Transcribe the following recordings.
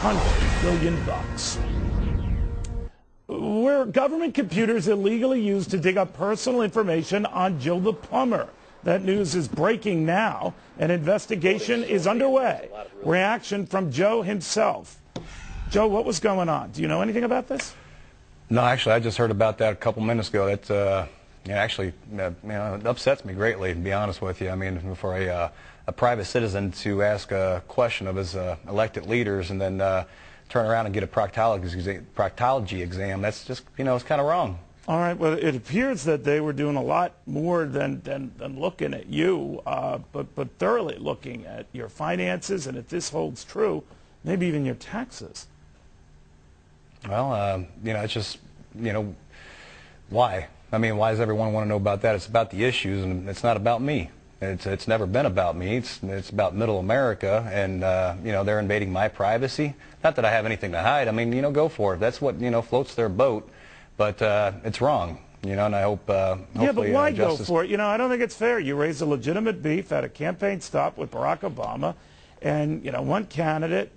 $100 billion. Were government computers illegally used to dig up personal information on Joe the Plumber? That news is breaking now. An investigation is underway. Reaction from Joe himself. Joe, what was going on? Do you know anything about this? No, actually, I just heard about that a couple minutes ago. It actually it upsets me greatly, to be honest with you. I mean, for a private citizen to ask a question of his elected leaders and then turn around and get a proctology exam, that's just, it's kind of wrong. All right, well, it appears that they were doing a lot more than looking at you, but thoroughly looking at your finances, and if this holds true, maybe even your taxes. Well, it's just, why? I mean, why does everyone want to know about that? It's about the issues, and it's not about me. It's never been about me. It's about middle America, and, they're invading my privacy. Not that I have anything to hide. I mean, go for it. That's what, floats their boat. But it's wrong, and I hope hopefully... Yeah, but why go for it? I don't think it's fair. You raised a legitimate beef at a campaign stop with Barack Obama, and, one candidate,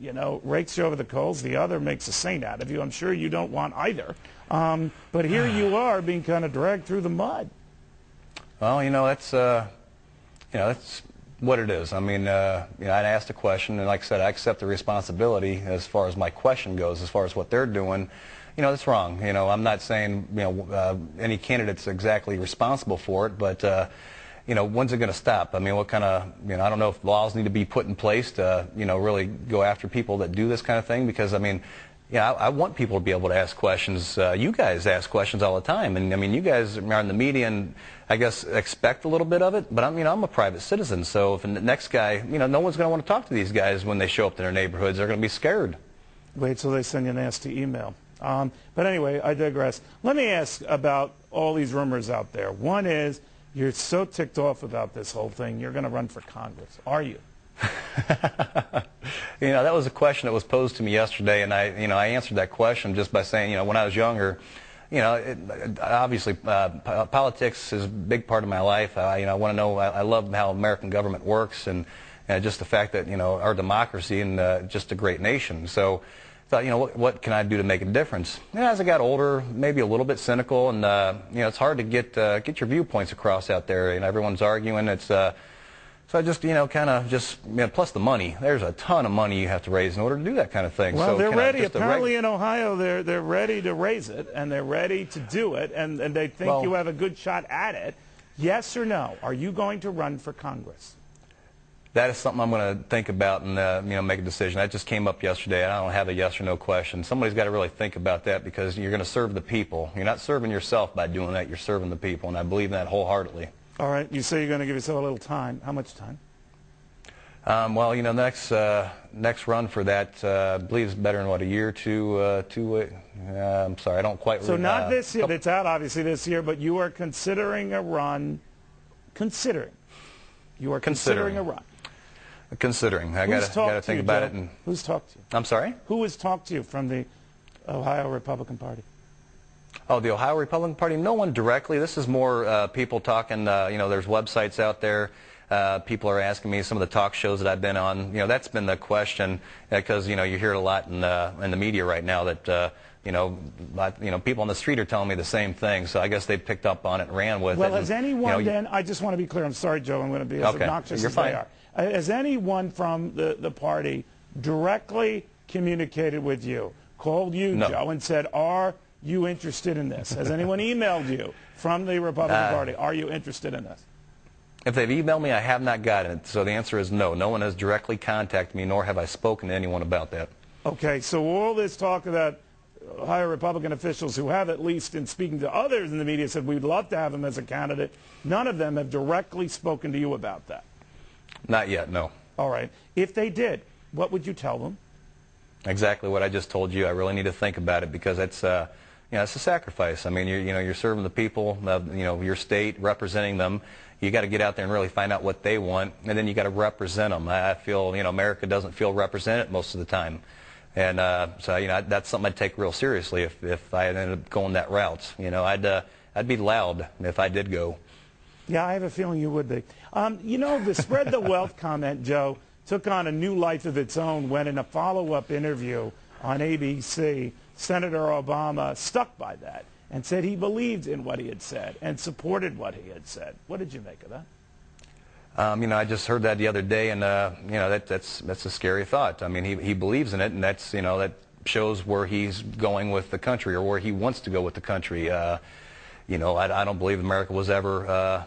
rakes you over the coals, the other makes a saint out of you. I'm sure you don't want either. But here you are being kind of dragged through the mud. Well, that's what it is. I mean, I asked a question, and like I said, I accept the responsibility as far as my question goes, as far as what they're doing. That's wrong. I'm not saying, any candidate's exactly responsible for it, but, when's it going to stop? I mean, what kind of, I don't know if laws need to be put in place to, really go after people that do this kind of thing, because, I mean, I want people to be able to ask questions. You guys ask questions all the time, and I mean, you guys are in the media and I guess expect a little bit of it, but I'm a private citizen, so if the next guy, no one's going to want to talk to these guys when they show up to their neighborhoods. They're going to be scared. Wait till they send you a nasty email. But anyway, I digress. Let me ask about all these rumors out there. One is you're so ticked off about this whole thing, you're going to run for Congress. Are you? That was a question that was posed to me yesterday, and I answered that question just by saying, when I was younger, obviously politics is a big part of my life. I want to know. I love how American government works, and just the fact that our democracy and just a great nation. So I thought, what can I do to make a difference? As I got older, maybe a little bit cynical, and it's hard to get your viewpoints across out there. Everyone's arguing. It's so I just, kind of just, plus the money. There's a ton of money you have to raise in order to do that kind of thing. Well, so they're ready. Apparently in Ohio, they're ready to raise it, and they're ready to do it, and they think you have a good shot at it. Yes or no? Are you going to run for Congress? That is something I'm going to think about and make a decision. That just came up yesterday, and I don't have a yes or no question. Somebody's got to really think about that, because you're going to serve the people. You're not serving yourself by doing that. You're serving the people, and I believe in that wholeheartedly. All right. You say you're going to give yourself a little time. How much time? Well, next run for that, I believe is better than, what, a year or two. I'm sorry, I don't quite. So not this year. It's out obviously this year, but you are considering a run. You are considering a run. Considering. I got to think about it. And who's talked to you? I'm sorry? Who has talked to you from the Ohio Republican Party? Oh, the Ohio Republican Party? No one directly. This is more people talking, there's websites out there. People are asking me, some of the talk shows that I've been on. That's been the question, because, you hear it a lot in the media right now that, people on the street are telling me the same thing. So I guess they picked up on it and ran with it. Well, has anyone then, I just want to be clear, I'm sorry, Joe, I'm going to be as obnoxious as they are. Has anyone from the party directly communicated with you, called you, No. Joe, and said, are you interested in this? Has anyone emailed you from the Republican Party? Are you interested in this? If they've emailed me, I have not gotten it. So the answer is no. No one has directly contacted me, nor have I spoken to anyone about that. Okay, so all this talk about Ohio Republican officials who have, at least in speaking to others in the media, said we'd love to have him as a candidate, none of them have directly spoken to you about that? Not yet, no. All right. If they did, what would you tell them? Exactly what I just told you. I really need to think about it, because it's it's a sacrifice. I mean, you're serving the people of your state, representing them. You got to get out there and really find out what they want, and then you got to represent them. I feel America doesn't feel represented most of the time, and so that's something I'd take real seriously if I ended up going that route. I'd be loud if I did go. Yeah, I have a feeling you would be. The spread the wealth comment, Joe, took on a new life of its own when, in a follow-up interview on ABC, Senator Obama stuck by that and said he believed in what he had said and supported what he had said. What did you make of that? I just heard that the other day, and that's a scary thought. I mean, he believes in it, and that's that shows where he's going with the country, or where he wants to go with the country. I don't believe America was ever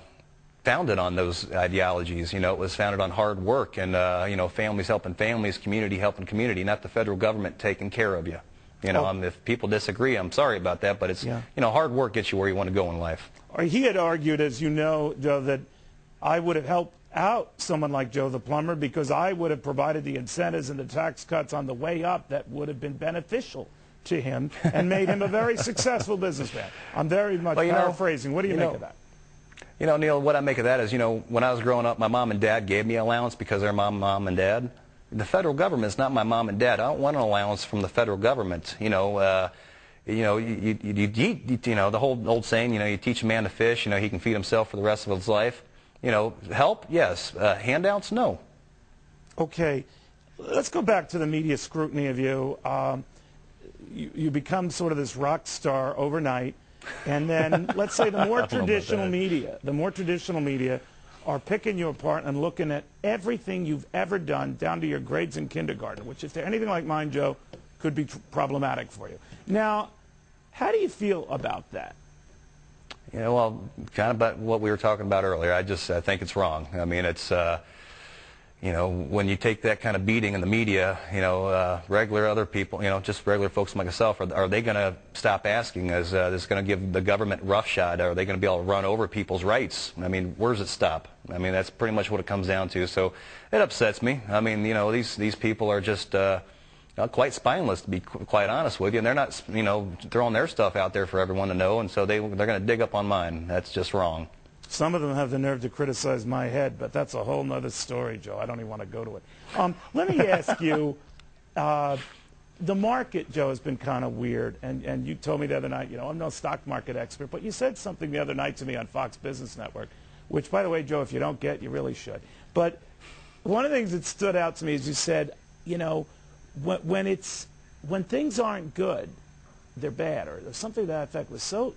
founded on those ideologies. It was founded on hard work and families helping families, community helping community, not the federal government taking care of you. If people disagree, I'm sorry about that, but it's hard work gets you where you want to go in life. He had argued, as you know, Joe, that I would have helped out someone like Joe the Plumber because I would have provided the incentives and the tax cuts on the way up that would have been beneficial to him and made him a very successful businessman. I'm very much paraphrasing. What do you make of that? Neil, what I make of that is, when I was growing up, my mom and dad gave me allowance because they're my mom and dad. The federal government is not my mom and dad. I don't want an allowance from the federal government. The whole old saying, you teach a man to fish, he can feed himself for the rest of his life. Help, yes. Handouts, no. Okay. Let's go back to the media scrutiny of you. You become sort of this rock star overnight, and then let's say the more traditional media are picking you apart and looking at everything you've ever done down to your grades in kindergarten, which, if they're anything like mine, Joe, could be problematic for you. Now, how do you feel about that? Well, kind of about what we were talking about earlier. I think it's wrong. I mean, it's, when you take that kind of beating in the media, regular other people, just regular folks like myself, are they going to stop asking? Is this going to give the government roughshod? Are they going to be able to run over people's rights? I mean, where does it stop? I mean, that's pretty much what it comes down to. So it upsets me. I mean, these people are just quite spineless, to be quite honest with you, and they're not, throwing their stuff out there for everyone to know, and so they're going to dig up on mine. That's just wrong. Some of them have the nerve to criticize my head, but that's a whole nother story, Joe. I don't even want to go to it. Let me ask you, the market, Joe, has been kind of weird, and you told me the other night, I'm no stock market expert, but you said something the other night to me on Fox Business Network, which, by the way, Joe, if you don't get, you really should. But one of the things that stood out to me is you said, when things aren't good, they're bad, or something to that effect was so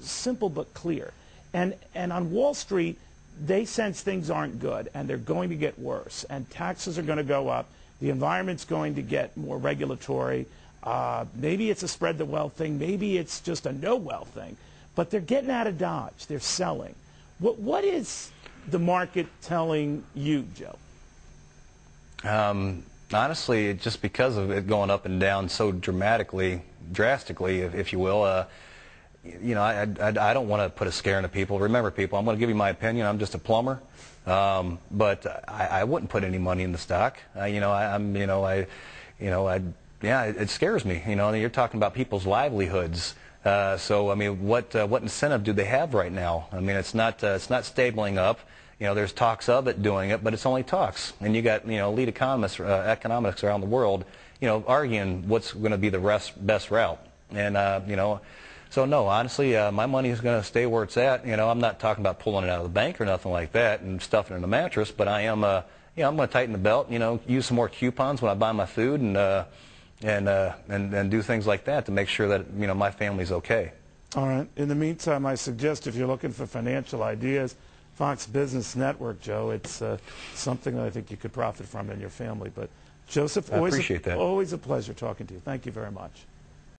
simple but clear. And on Wall Street, they sense things aren't good, and they're going to get worse, and taxes are going to go up, the environment's going to get more regulatory, maybe it's a spread the wealth thing, maybe it's just a no wealth thing, but they're getting out of Dodge, they're selling. What is the market telling you, Joe? Honestly, just because of it going up and down so drastically, if you will, I don't want to put a scare into people. Remember, people, I'm going to give you my opinion. I'm just a plumber, but I wouldn't put any money in the stock. It scares me. You're talking about people's livelihoods. So I mean, what incentive do they have right now? I mean, it's not stabling up. There's talks of it doing it, but it's only talks. And you got lead economists around the world, arguing what's going to be the best route. And so no, honestly, my money is going to stay where it's at. I'm not talking about pulling it out of the bank or nothing like that and stuffing it in the mattress, but I am, I'm going to tighten the belt. Use some more coupons when I buy my food and do things like that to make sure that my family's okay. All right. In the meantime, I suggest if you're looking for financial ideas, Fox Business Network, Joe, it's something that I think you could profit from in your family. But Joseph, I appreciate that. Always a pleasure talking to you. Thank you very much.